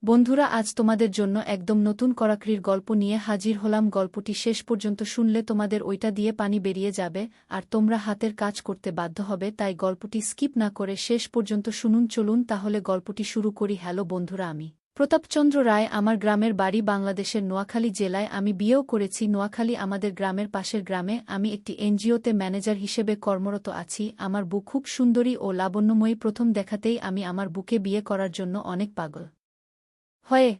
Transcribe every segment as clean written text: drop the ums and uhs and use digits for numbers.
বন্ধুরা, আজ তোমাদের জন্য একদম নতুন করাকরির গল্প নিয়ে হাজির হলাম। গল্পটি শেষ পর্যন্ত শুনলে তোমাদের ওইটা দিয়ে পানি বেরিয়ে যাবে আর তোমরা হাতের কাজ করতে বাধ্য হবে, তাই গল্পটি স্কিপ না করে শেষ পর্যন্ত শুনুন। চলুন তাহলে গল্পটি শুরু করি। হ্যালো বন্ধুরা, আমি প্রতাপচন্দ্র রায়। আমার গ্রামের বাড়ি বাংলাদেশের নোয়াখালী জেলায়। আমি বিয়েও করেছি নোয়াখালী, আমাদের গ্রামের পাশের গ্রামে। আমি একটি এনজিওতে ম্যানেজার হিসেবে কর্মরত আছি। আমার বউ খুব সুন্দরী ও লাবণ্যময়ী। প্রথম দেখাতেই আমি আমার বুকে বিয়ে করার জন্য অনেক পাগল হয়ে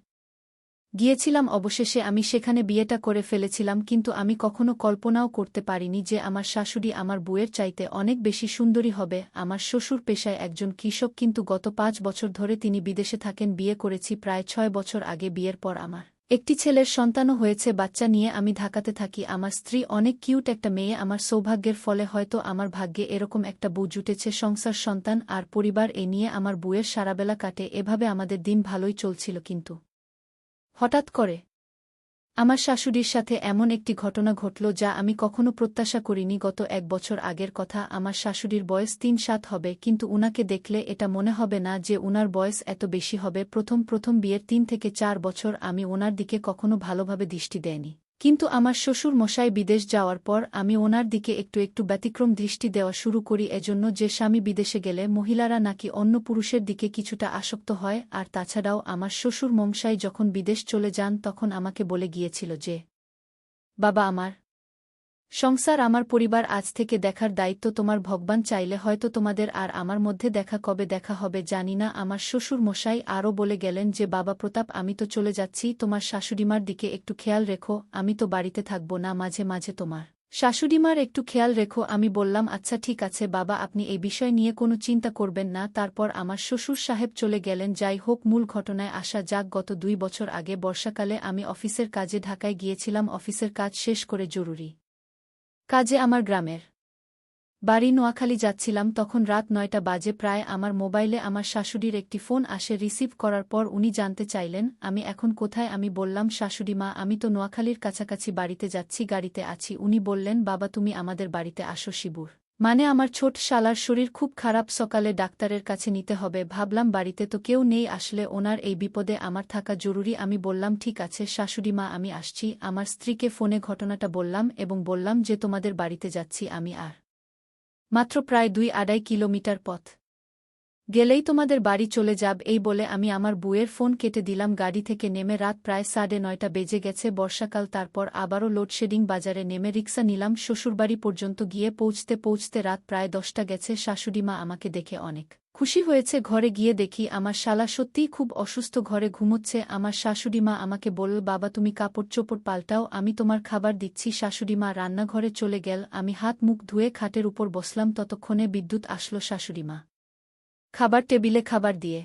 গিয়েছিলাম। অবশেষে আমি সেখানে বিয়েটা করে ফেলেছিলাম, কিন্তু আমি কখনো কল্পনাও করতে পারিনি যে আমার শাশুড়ি আমার বউয়ের চাইতে অনেক বেশি সুন্দরী হবে। আমার শ্বশুর পেশায় একজন কৃষক, কিন্তু গত ৫ বছর ধরে তিনি বিদেশে থাকেন। বিয়ে করেছি প্রায় ৬ বছর আগে। বিয়ের পর আমার একটি ছেলের সন্তানও হয়েছে। বাচ্চা নিয়ে আমি ঢাকাতে থাকি। আমার স্ত্রী অনেক কিউট একটা মেয়ে। আমার সৌভাগ্যের ফলে হয়তো আমার ভাগ্যে এরকম একটা বউ জুটেছে। সংসার, সন্তান আর পরিবার, এ নিয়ে আমার বউয়ের সারাবেলা কাটে। এভাবে আমাদের দিন ভালোই চলছিল, কিন্তু হঠাৎ করে আমার শাশুড়ির সাথে এমন একটি ঘটনা ঘটল যা আমি কখনো প্রত্যাশা করিনি। গত ১ বছর আগের কথা। আমার শাশুড়ির বয়স ৩-৭ হবে, কিন্তু উনাকে দেখলে এটা মনে হবে না যে উনার বয়স এত বেশি হবে। প্রথম প্রথম বিয়ের ৩ থেকে ৪ বছর আমি ওনার দিকে কখনো ভালোভাবে দৃষ্টি দেয়নি, কিন্তু আমার শ্বশুর মশাই বিদেশ যাওয়ার পর আমি ওনার দিকে একটু একটু ব্যতিক্রম দৃষ্টি দেওয়া শুরু করি। এজন্য যে স্বামী বিদেশে গেলে মহিলারা নাকি অন্য পুরুষের দিকে কিছুটা আসক্ত হয়। আর তাছাড়াও আমার শ্বশুর মশাই যখন বিদেশ চলে যান তখন আমাকে বলে গিয়েছিল যে, বাবা, আমার সংসার, আমার পরিবার আজ থেকে দেখার দায়িত্ব তোমার। ভগবান চাইলে হয়তো তোমাদের আর আমার মধ্যে দেখা কবে দেখা হবে জানি না। আমার শ্বশুর মশাই আরও বলে গেলেন যে, বাবা প্রতাপ, আমি তো চলে যাচ্ছি, তোমার শাশুড়িমার দিকে একটু খেয়াল রেখো। আমি তো বাড়িতে থাকব না, মাঝে মাঝে তোমার শাশুড়িমার একটু খেয়াল রেখো। আমি বললাম, আচ্ছা ঠিক আছে বাবা, আপনি এই বিষয় নিয়ে কোনো চিন্তা করবেন না। তারপর আমার শ্বশুর সাহেব চলে গেলেন। যাই হোক, মূল ঘটনায় আসা যাক। গত ২ বছর আগে বর্ষাকালে আমি অফিসের কাজে ঢাকায় গিয়েছিলাম। অফিসের কাজ শেষ করে জরুরি কাজে আমার গ্রামের বাড়ি নোয়াখালী যাচ্ছিলাম। তখন রাত ৯টা বাজে প্রায়। আমার মোবাইলে আমার শাশুড়ির একটি ফোন আসে। রিসিভ করার পর উনি জানতে চাইলেন আমি এখন কোথায়। আমি বললাম, শাশুড়ি মা, আমি তো নোয়াখালীর কাছাকাছি বাড়িতে যাচ্ছি, গাড়িতে আছি। উনি বললেন, বাবা তুমি আমাদের বাড়িতে আসো। শিবুর মানে আমার ছোট শালার শরীর খুব খারাপ, সকালে ডাক্তারের কাছে নিতে হবে। ভাবলাম বাড়িতে তো কেউ নেই, আসলে ওনার এই বিপদে আমার থাকা জরুরি। আমি বললাম, ঠিক আছে শাশুড়ি মা, আমি আসছি। আমার স্ত্রীকে ফোনে ঘটনাটা বললাম এবং বললাম যে তোমাদের বাড়িতে যাচ্ছি আমি, আর মাত্র প্রায় ২-২.৫ কিলোমিটার পথ গেলেই তোমাদের বাড়ি চলে যাব। এই বলে আমি আমার বউয়ের ফোন কেটে দিলাম। গাড়ি থেকে নেমে রাত প্রায় ৯:৩০ বেজে গেছে, বর্ষাকাল। তারপর আবারও লোডশেডিং। বাজারে নেমে রিকশা নিলাম। শ্বশুরবাড়ি পর্যন্ত গিয়ে পৌঁছতে পৌঁছতে রাত প্রায় ১০টা গেছে। শাশুড়িমা আমাকে দেখে অনেক খুশি হয়েছে। ঘরে গিয়ে দেখি আমার শালা সত্যিই খুব অসুস্থ, ঘরে ঘুমোচ্ছে। আমার শাশুড়িমা আমাকে বলল, বাবা তুমি কাপড় চোপড় পাল্টাও, আমি তোমার খাবার দিচ্ছি। শাশুড়িমা রান্নাঘরে চলে গেল। আমি হাত মুখ ধুয়ে খাটের উপর বসলাম। ততক্ষণে বিদ্যুৎ আসলো। শাশুড়িমা খাবার টেবিলে খাবার দিয়ে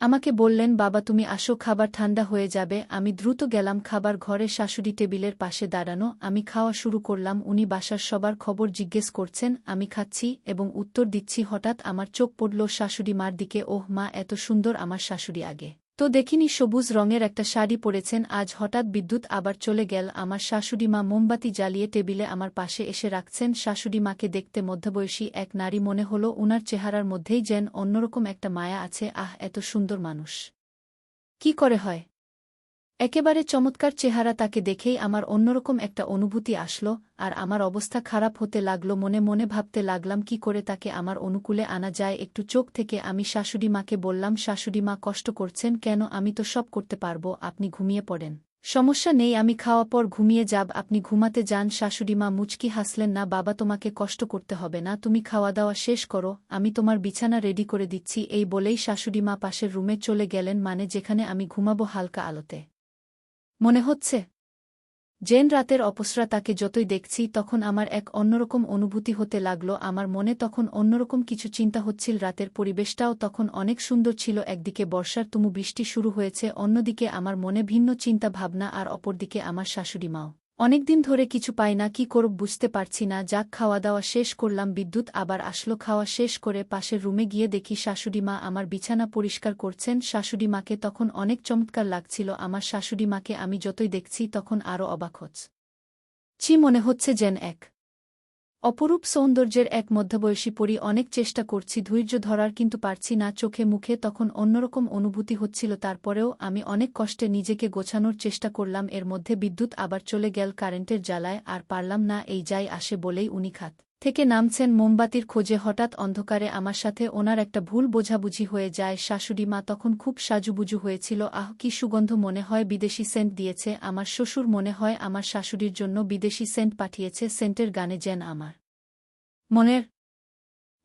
আমাকে বললেন, বাবা তুমি আসো, খাবার ঠান্ডা হয়ে যাবে। আমি দ্রুত গেলাম খাবার ঘরে। শাশুড়ি টেবিলের পাশে দাঁড়ানো। আমি খাওয়া শুরু করলাম। উনি বাসার সবার খবর জিজ্ঞেস করছেন। আমি খাচ্ছি এবং উত্তর দিচ্ছি। হঠাৎ আমার চোখ পড়ল শাশুড়ি মার দিকে। ওহ মা, এত সুন্দর! আমার শাশুড়ি আগে তো দেখিনি। সবুজ রঙের একটা শাড়ি পরেছেন। আজ হঠাৎ বিদ্যুৎ আবার চলে গেল। আমার শাশুড়িমা মোমবাতি জ্বালিয়ে টেবিলে আমার পাশে এসে রাখছেন। শাশুড়িমাকে দেখতে মধ্যবয়সী এক নারী মনে হলো। উনার চেহারার মধ্যেই যেন অন্যরকম একটা মায়া আছে। আহ, এত সুন্দর মানুষ কি করে হয়! একেবারে চমৎকার চেহারা। তাকে দেখেই আমার অন্যরকম একটা অনুভূতি আসলো, আর আমার অবস্থা খারাপ হতে লাগলো। মনে মনে ভাবতে লাগলাম কি করে তাকে আমার অনুকূলে আনা যায়। একটু চোখ থেকে আমি শাশুড়িমাকে বললাম, শাশুড়িমা কষ্ট করছেন কেন? আমি তো সব করতে পারবো, আপনি ঘুমিয়ে পড়েন। সমস্যা নেই, আমি খাওয়া পর ঘুমিয়ে যাব, আপনি ঘুমাতে যান। শাশুড়িমা মুচকি হাসলেন, না বাবা, তোমাকে কষ্ট করতে হবে না, তুমি খাওয়া দাওয়া শেষ করো, আমি তোমার বিছানা রেডি করে দিচ্ছি। এই বলেই শাশুড়িমা পাশের রুমে চলে গেলেন, মানে যেখানে আমি ঘুমাবো। হালকা আলোতে মনে হচ্ছে যেন রাতের অপসরা। তাকে যতই দেখছি তখন আমার এক অন্যরকম অনুভূতি হতে লাগলো। আমার মনে তখন অন্যরকম কিছু চিন্তা হচ্ছিল। রাতের পরিবেশটাও তখন অনেক সুন্দর ছিল। একদিকে বর্ষার তুমু বৃষ্টি শুরু হয়েছে, অন্যদিকে আমার মনে ভিন্ন চিন্তা ভাবনা, আর অপরদিকে আমার শাশুড়িমাও অনেকদিন ধরে কিছু পাই না, কি করব বুঝতে পারছি না। যাক, খাওয়া দাওয়া শেষ করলাম। বিদ্যুৎ আবার আসলো। খাওয়া শেষ করে পাশের রুমে গিয়ে দেখি শাশুড়িমা আমার বিছানা পরিষ্কার করছেন। শাশুড়িমাকে তখন অনেক চমৎকার লাগছিল। আমার শাশুড়িমাকে আমি যতই দেখছি তখন আরও অবাক হচ্ছি। মনে হচ্ছে যেন এক অপরূপ সৌন্দর্যের এক মধ্যবয়সী পরী, অনেক চেষ্টা করছি ধৈর্য ধরার, কিন্তু পারছি না। চোখে মুখে তখন অন্যরকম অনুভূতি হচ্ছিল। তারপরেও আমি অনেক কষ্টে নিজেকে গোছানোর চেষ্টা করলাম। এর মধ্যে বিদ্যুৎ আবার চলে গেল কারেন্টের জ্বালায়, আর পারলাম না। এই যাই আসে বলেই উনি খাট থেকে নামছেন মোমবাতির খোঁজে। হঠাৎ অন্ধকারে আমার সাথে ওনার একটা ভুল বোঝাবুঝি হয়ে যায়। শাশুড়ি মা তখন খুব সাজুগুজু হয়েছিল। আহ, কি সুগন্ধ! মনে হয় বিদেশি সেন্ট দিয়েছে। আমার শ্বশুর মনে হয় আমার শাশুড়ির জন্য বিদেশি সেন্ট পাঠিয়েছে। সেন্টের গানে যেন আমার মনের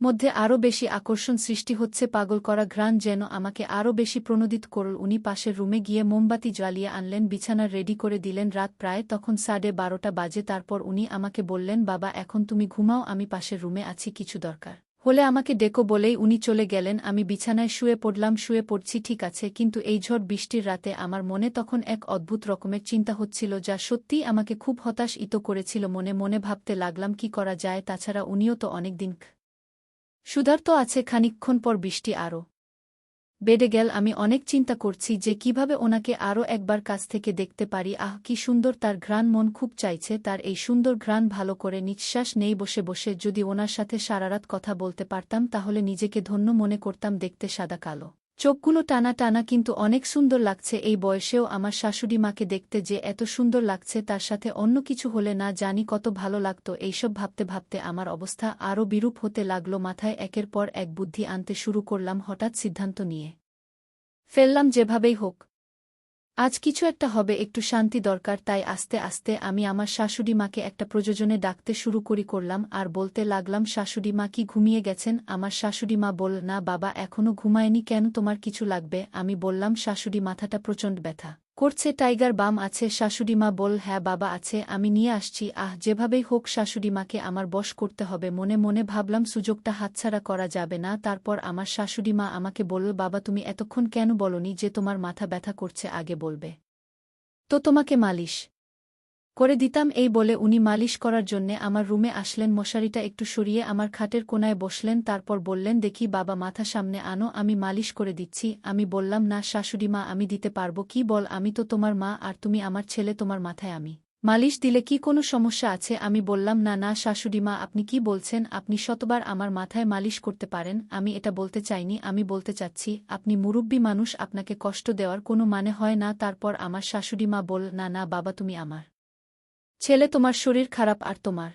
মধ্যে আরও বেশি আকর্ষণ সৃষ্টি হচ্ছে। পাগল করা ঘ্রাণ যেন আমাকে আরও বেশি প্রণোদিত করল। উনি পাশের রুমে গিয়ে মোমবাতি জ্বালিয়ে আনলেন, বিছানা রেডি করে দিলেন। রাত প্রায় তখন 12:30 বাজে। তারপর উনি আমাকে বললেন, বাবা এখন তুমি ঘুমাও, আমি পাশের রুমে আছি, কিছু দরকার হলে আমাকে ডেকো বলেই উনি চলে গেলেন। আমি বিছানায় শুয়ে পড়লাম। শুয়ে পড়ছি ঠিক আছে, কিন্তু এই ঝড় বৃষ্টির রাতে আমার মনে তখন এক অদ্ভুত রকমের চিন্তা হচ্ছিল, যা সত্যিই আমাকে খুব হতাশিত করেছিল। মনে মনে ভাবতে লাগলাম কি করা যায়। তাছাড়া উনিও তো অনেকদিন ক্ষুধার্ত আছে। খানিকক্ষণ পর বৃষ্টি আরও বেড়ে গেল। আমি অনেক চিন্তা করছি যে কিভাবে ওনাকে আরও একবার কাছ থেকে দেখতে পারি। আহ, কি সুন্দর তার ঘ্রাণ! মন খুব চাইছে তার এই সুন্দর ঘ্রাণ ভালো করে নিঃশ্বাস নেই বসে বসে। যদি ওনার সাথে সারারাত কথা বলতে পারতাম তাহলে নিজেকে ধন্য মনে করতাম। দেখতে সাদা কালো, চোখগুলো টানা টানা, কিন্তু অনেক সুন্দর লাগছে। এই বয়সেও আমার শাশুড়ি মাকে দেখতে যে এত সুন্দর লাগছে, তার সাথে অন্য কিছু হলে না জানি কত ভালো লাগত। এইসব ভাবতে ভাবতে আমার অবস্থা আরও বিরূপ হতে লাগল। মাথায় একের পর এক বুদ্ধি আনতে শুরু করলাম। হঠাৎ সিদ্ধান্ত নিয়ে ফেললাম, যেভাবেই হোক আজ কিছু একটা হবে, একটু শান্তি দরকার। তাই আস্তে আস্তে আমি আমার শাশুড়ি মাকে একটা প্রয়োজনে ডাকতে শুরু করলাম আর বলতে লাগলাম, শাশুড়ি মা কি ঘুমিয়ে গেছেন? আমার শাশুড়ি মা বলল, না বাবা, এখনো ঘুমায়নি। কেন, তোমার কিছু লাগবে? আমি বললাম, শাশুড়ি মাথাটা প্রচণ্ড ব্যথা করছে, টাইগার বাম আছে? শাশুড়ি মা বলল, হ্যাঁ বাবা আছে, আমি নিয়ে আসছি। আহ, যেভাবেই হোক শাশুড়ি মাকে আমার বশ করতে হবে। মনে মনে ভাবলাম সুযোগটা হাতছাড়া করা যাবে না। তারপর আমার শাশুড়ি মা আমাকে বলল, বাবা তুমি এতক্ষণ কেন বলনি যে তোমার মাথা ব্যথা করছে? আগে বলবে তো তোমাকে মালিশ করে দিতাম। এই বলে উনি মালিশ করার জন্যে আমার রুমে আসলেন। মশারিটা একটু সরিয়ে আমার খাটের কোনায় বসলেন। তারপর বললেন, দেখি বাবা মাথা সামনে আনো, আমি মালিশ করে দিচ্ছি। আমি বললাম, না শাশুড়ি মা, আমি দিতে পারবো। কি বল, আমি তো তোমার মা আর তুমি আমার ছেলে, তোমার মাথায় আমি মালিশ দিলে কি কোনো সমস্যা আছে? আমি বললাম, না না শাশুড়ি মা, আপনি কি বলছেন? আপনি শতবার আমার মাথায় মালিশ করতে পারেন। আমি এটা বলতে চাইনি, আমি বলতে চাচ্ছি আপনি মুরুব্বি মানুষ, আপনাকে কষ্ট দেওয়ার কোনো মানে হয় না। তারপর আমার শাশুড়ি মা বল, না না বাবা, তুমি আমার ছেলে, তোমার শরীর খারাপ আর তোমার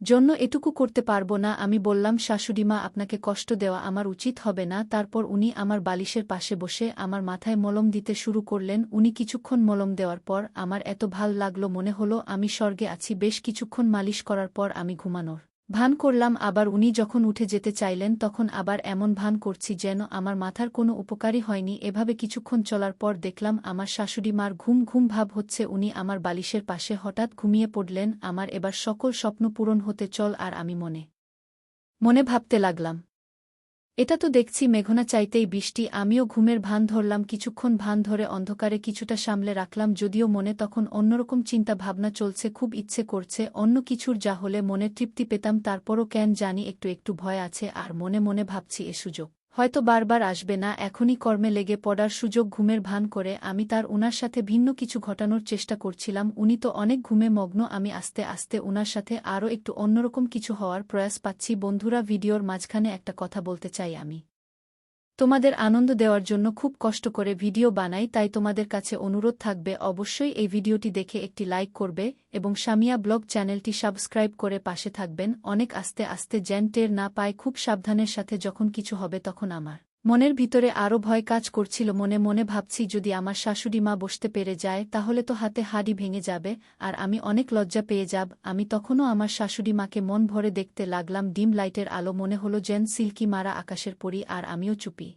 জন্য এটুকু করতে পারবো না। আমি বললাম, শাশুড়িমা আপনাকে কষ্ট দেওয়া আমার উচিত হবে না। তারপর উনি আমার বালিশের পাশে বসে আমার মাথায় মলম দিতে শুরু করলেন। উনি কিছুক্ষণ মলম দেওয়ার পর আমার এত ভাল লাগলো, মনে হলো আমি স্বর্গে আছি। বেশ কিছুক্ষণ মালিশ করার পর আমি ঘুমানোর ভান করলাম। আবার উনি যখন উঠে যেতে চাইলেন তখন আবার এমন ভান করছি যেন আমার মাথার কোনো উপকারই হয়নি। এভাবে কিছুক্ষণ চলার পর দেখলাম আমার শাশুড়ি মার ঘুম ঘুম ভাব হচ্ছে। উনি আমার বালিশের পাশে হঠাৎ ঘুমিয়ে পড়লেন। আমার এবার সকল স্বপ্ন পূরণ হতে চল। আর আমি মনে মনে ভাবতে লাগলাম, এটা তো দেখছি মেঘনা চাইতেই বৃষ্টি। আমিও ঘুমের ভান ধরলাম। কিছুক্ষণ ভান ধরে অন্ধকারে কিছুটা সামলে রাখলাম, যদিও মনে তখন অন্যরকম চিন্তা ভাবনা চলছে। খুব ইচ্ছে করছে অন্য কিছুর, যা হলে মনে তৃপ্তি পেতাম। তারপরও কেন জানি একটু একটু ভয় আছে। আর মনে মনে ভাবছি এ সুযোগ হয়তো বারবার আসবে না, এখনই কর্মে লেগে পড়ার সুযোগ। ঘুমের ভান করে আমি ওনার সাথে ভিন্ন কিছু ঘটানোর চেষ্টা করছিলাম। উনি তো অনেক ঘুমে মগ্ন। আমি আস্তে আস্তে উনার সাথে আরও একটু অন্যরকম কিছু হওয়ার প্রয়াস পাচ্ছি। বন্ধুরা, ভিডিওর মাঝখানে একটা কথা বলতে চাই। আমি তোমাদের আনন্দ দেওয়ার জন্য খুব কষ্ট করে ভিডিও বানাই, তাই তোমাদের কাছে অনুরোধ থাকবে অবশ্যই এই ভিডিওটি দেখে একটি লাইক করবে এবং সামিয়া ব্লগ চ্যানেলটি সাবস্ক্রাইব করে পাশে থাকবেন। অনেক আস্তে আস্তে যেন টের না পায়, খুব সাবধানের সাথে যখন কিছু হবে তখন আমার মনের ভিতরে আরও ভয় কাজ করছিল। মনে মনে ভাবছি যদি আমার শাশুড়ি মা বসতে পেরে যায় তাহলে তো হাতে হাড়ি ভেঙে যাবে আর আমি অনেক লজ্জা পেয়ে যাব। আমি তখনও আমার শাশুড়ি মাকে মন ভরে দেখতে লাগলাম। ডিম লাইটের আলো, মনে হলো যেন সিল্কি মারা আকাশের পরী। আর আমিও চুপি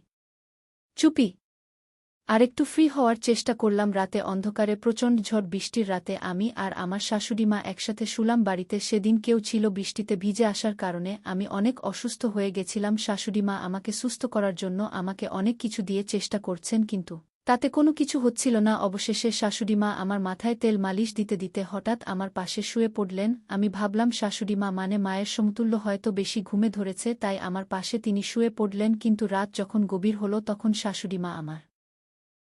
আরেকটু ফ্রি হওয়ার চেষ্টা করলাম। রাতে অন্ধকারে, প্রচণ্ড ঝড় বৃষ্টির রাতে আমি আর আমার শাশুড়ি মা একসাথে শুলাম বাড়িতে। সেদিন কেউ ছিল, বৃষ্টিতে ভিজে আসার কারণে আমি অনেক অসুস্থ হয়ে গেছিলাম। শাশুড়ি মা আমাকে সুস্থ করার জন্য আমাকে অনেক কিছু দিয়ে চেষ্টা করছেন, কিন্তু তাতে কোনো কিছু হচ্ছিল না। অবশেষে শাশুড়ি মা আমার মাথায় তেল মালিশ দিতে দিতে হঠাৎ আমার পাশে শুয়ে পড়লেন। আমি ভাবলাম শাশুড়ি মা মানে মায়ের সমতুল্য, হয়তো বেশি ঘুমে ধরেছে তাই আমার পাশে তিনি শুয়ে পড়লেন। কিন্তু রাত যখন গভীর হলো তখন শাশুড়ি মা আমার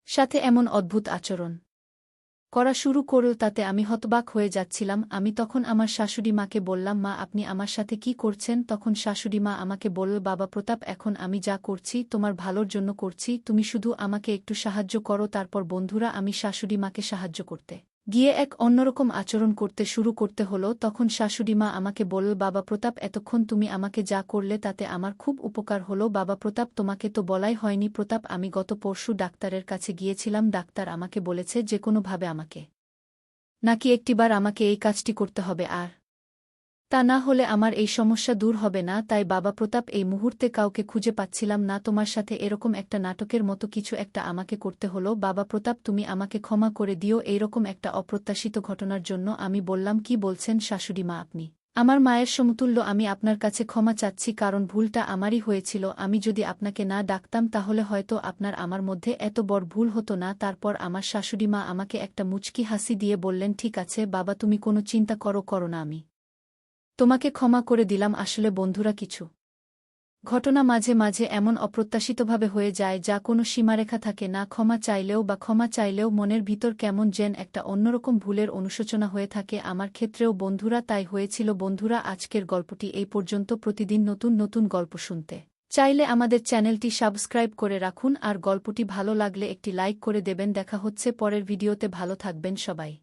সাথে এমন অদ্ভুত আচরণ করা শুরু করল তাতে আমি হতবাক হয়ে যাচ্ছিলাম। আমি তখন আমার শাশুড়ি মাকে বললাম, মা আপনি আমার সাথে কি করছেন? তখন শাশুড়ি মা আমাকে বলল, বাবা প্রতাপ এখন আমি যা করছি তোমার ভালোর জন্য করছি, তুমি শুধু আমাকে একটু সাহায্য করো। তারপর বন্ধুরা আমি শাশুড়ি মাকে সাহায্য করতে গিয়ে এক অন্যরকম আচরণ করতে শুরু করতে হলো। তখন শাশুড়ি মা আমাকে বলল, বাবা প্রতাপ এতক্ষণ তুমি আমাকে যা করলে তাতে আমার খুব উপকার হলো। বাবা প্রতাপ তোমাকে তো বলাই হয়নি। প্রতাপ আমি গত পরশু ডাক্তারের কাছে গিয়েছিলাম, ডাক্তার আমাকে বলেছে যে কোনোভাবে আমাকে নাকি একটিবার আমাকে এই কাজটি করতে হবে, আর তা না হলে আমার এই সমস্যা দূর হবে না। তাই বাবা প্রতাপ এই মুহূর্তে কাউকে খুঁজে পাচ্ছিলাম না, তোমার সাথে এরকম একটা নাটকের মতো কিছু একটা আমাকে করতে হলো। বাবা প্রতাপ তুমি আমাকে ক্ষমা করে দিও এইরকম একটা অপ্রত্যাশিত ঘটনার জন্য। আমি বললাম, কি বলছেন শাশুড়ি মা, আপনি আমার মায়ের সমতুল্য, আমি আপনার কাছে ক্ষমা চাচ্ছি, কারণ ভুলটা আমারই হয়েছিল। আমি যদি আপনাকে না ডাকতাম তাহলে হয়তো আপনার আমার মধ্যে এত বড় ভুল হতো না। তারপর আমার শাশুড়ি মা আমাকে একটা মুচকি হাসি দিয়ে বললেন, ঠিক আছে বাবা তুমি কোনো চিন্তা করো না, আমি তোমাকে ক্ষমা করে দিলাম। আসলে বন্ধুরা কিছু ঘটনা মাঝে মাঝে এমন অপ্রত্যাশিতভাবে হয়ে যায় যা কোনো সীমারেখা থাকে না। ক্ষমা চাইলেও মনের ভিতর কেমন যেন একটা অন্যরকম ভুলের অনুশোচনা হয়ে থাকে। আমার ক্ষেত্রেও বন্ধুরা তাই হয়েছিল। বন্ধুরা আজকের গল্পটি এই পর্যন্ত। প্রতিদিন নতুন নতুন গল্প শুনতে চাইলে আমাদের চ্যানেলটি সাবস্ক্রাইব করে রাখুন, আর গল্পটি ভালো লাগলে একটি লাইক করে দেবেন। দেখা হচ্ছে পরের ভিডিওতে। ভালো থাকবেন সবাই।